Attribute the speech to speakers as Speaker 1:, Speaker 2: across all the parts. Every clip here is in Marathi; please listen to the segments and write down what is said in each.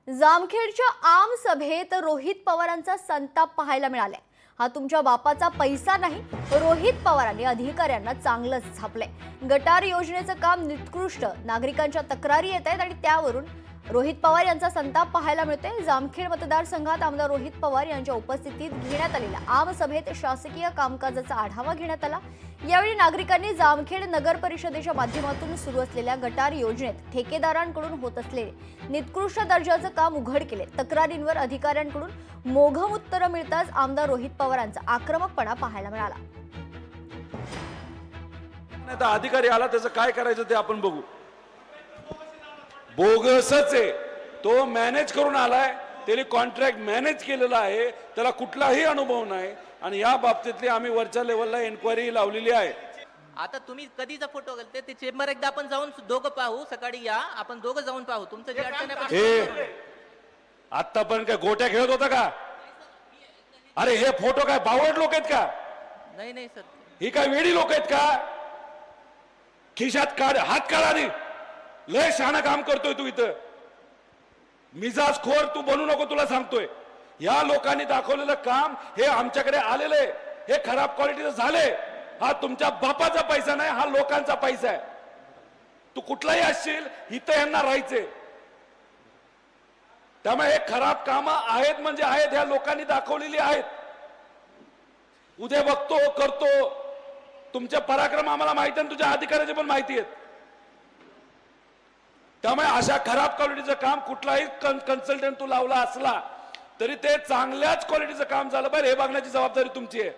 Speaker 1: जामखेडच्या आम सभेत रोहित पवारांचा संताप पाहायला मिळालाय। हा तुमच्या बापाचा पैसा नाही, रोहित पवारांनी अधिकाऱ्यांना चांगलंच झापलंय। गटार योजनेचं काम निकृष्ट, नागरिकांच्या तक्रारी येत आहेत आणि त्यावरून रोहित पवार यांचा संताप पाहायला मिळतोय। जामखेड मतदारसंघात आमदार रोहित पवार यांच्या उपस्थितीत घेण्यात आलेल्या आम सभेत शासकीय कामकाजाचा आढावा घेण्यात आला। यावेळी नागरिकांनी जामखेड नगर परिषदेच्या माध्यमातून सुरू असलेल्या गटार योजनेत ठेकेदारांकडून होत असलेले निकृष्ट दर्जाचं काम उघड केले। तक्रारींवर अधिकाऱ्यांकडून मोघम उत्तरं मिळताच आमदार रोहित पवारांचा आक्रमकपणा पाहायला मिळाला।
Speaker 2: आता अधिकारी आला त्याचं काय करायचं ते आपण बघू। बोगसच आहे तो, मॅनेज करून आलाय, त्याने कॉन्ट्रॅक्ट मॅनेज केलेला आहे, त्याला कुठलाही अनुभव नाही आणि या बाबतीतली आम्ही वरच्या लेवलला एन्क्वायरी लावलेली आहे।
Speaker 3: आता तुम्ही कधीचा फोटो घालते ते चेंबर एकदा आपण जाऊन दोघं पाहू, सकाळी या आपण दोघं जाऊन पाहू तुमचं जे अडचण आहे।
Speaker 2: हे आतापर्यंत काय गोट्या खेळत होता का? अरे हे फोटो काय बावळट लोक आहेत का?
Speaker 3: नाही नाही सर,
Speaker 2: ही काय वेडी लोक आहेत का? खिशात काढ, हात काढ आणि लय शहाणा काम करतोय तू इथं। मिजाज खोर तू बनू नको, तुला सांगतोय। या लोकांनी दाखवलेलं काम हे आमच्याकडे आलेलं आहे, हे खराब क्वालिटीचं झाले। हा तुमच्या बापाचा पैसा नाही, हा लोकांचा पैसा आहे। तू कुठलाही असशील इथं यांना राहायचे, त्यामुळे हे खराब कामं आहेत म्हणजे आहेत, ह्या लोकांनी दाखवलेली आहेत। उद्या बघतो करतो, तुमचे पराक्रम आम्हाला माहिती आहे, तुझ्या अधिकाऱ्याचे पण माहिती आहेत। त्यामुळे अशा खराब क्वालिटीचं काम कुठलाही कन्सल्टंट तू लावला असला तरी ते चांगल्याच क्वालिटीचं काम झालं पाहिजे हे बघण्याची जबाबदारी तुमची आहे।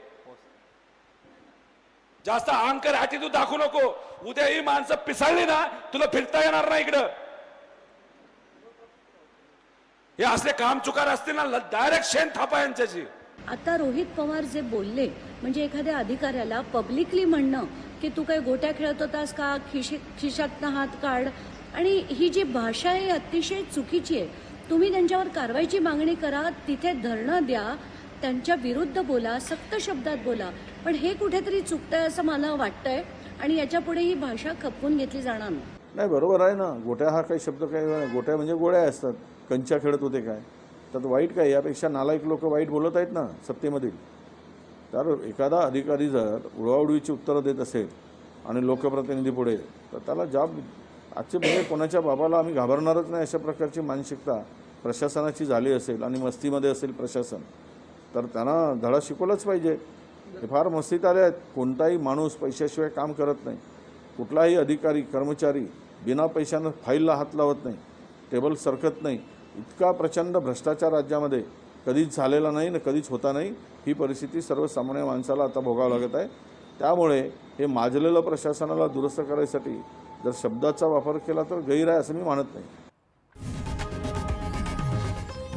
Speaker 2: जास्त अहंकार ॲटिट्यूड दाखवू नको। उद्या ही माणसं पिसाळली ना, तुला फिरता येणार नाही इकडं। हे असले काम चुकार असतील ना, डायरेक्ट शेण थापा यांच्याशी।
Speaker 4: आता रोहित पवार जे बोलले म्हणजे एखाद्या अधिकाऱ्याला पब्लिकली म्हणणं की तू काय गोट्या खेळत होतास का, खिशातनं हात काढ, आणि ही जी भाषा आहे अतिशय चुकीची आहे। तुम्ही त्यांच्यावर कारवाईची मागणी करा, तिथे धरणं द्या, त्यांच्या विरुद्ध बोला, सक्त शब्दात बोला, पण हे कुठेतरी चुकतंय असं मला वाटतंय आणि याच्या पुढे ही भाषा खपवून घेतली जाणार
Speaker 5: नाही। बरोबर आहे ना, गोट्या हा काही शब्द काय, गोट्या म्हणजे गोळ्या असतात, कंच्या खेळत होते काय, त्यात वाईट काय? यापेक्षा नालायक लोक वाईट बोलत आहेत ना सत्तेमधील। तर एखादा अधिकारी जर उडवाउडवीची उत्तरं देत असेल आणि लोकप्रतिनिधी पुढे, तर त्याला जाब आजचे म्हणजे कोणाच्या बाबाला आम्ही घाबरणारच नाही अशा प्रकारची मानसिकता प्रशासनाची झाली असेल आणि मस्तीमध्ये असेल प्रशासन, तर त्यांना धडा शिकवलाच पाहिजे। हे फार मस्तीत आले आहेत। कोणताही माणूस पैशाशिवाय काम करत नाही, कुठलाही अधिकारी कर्मचारी बिना पैशानं फाईलला हात लावत नाही, टेबल सरकत नाही। इतका प्रचंड भ्रष्टाचार राज्यामध्ये कधीच झालेला नाही ना कधीच होता नाही। ही परिस्थिती सर्वसामान्य माणसाला आता भोगावं लागत आहे। त्यामुळे हे माजलेलं प्रशासनाला दुरुस्त करायसाठी जर शब्दाचा वापर केला तर गैर आहे असं मी मानत नाही।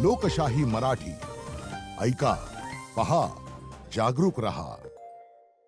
Speaker 6: लोकशाही मराठी ऐका, पहा, जागरूक रहा।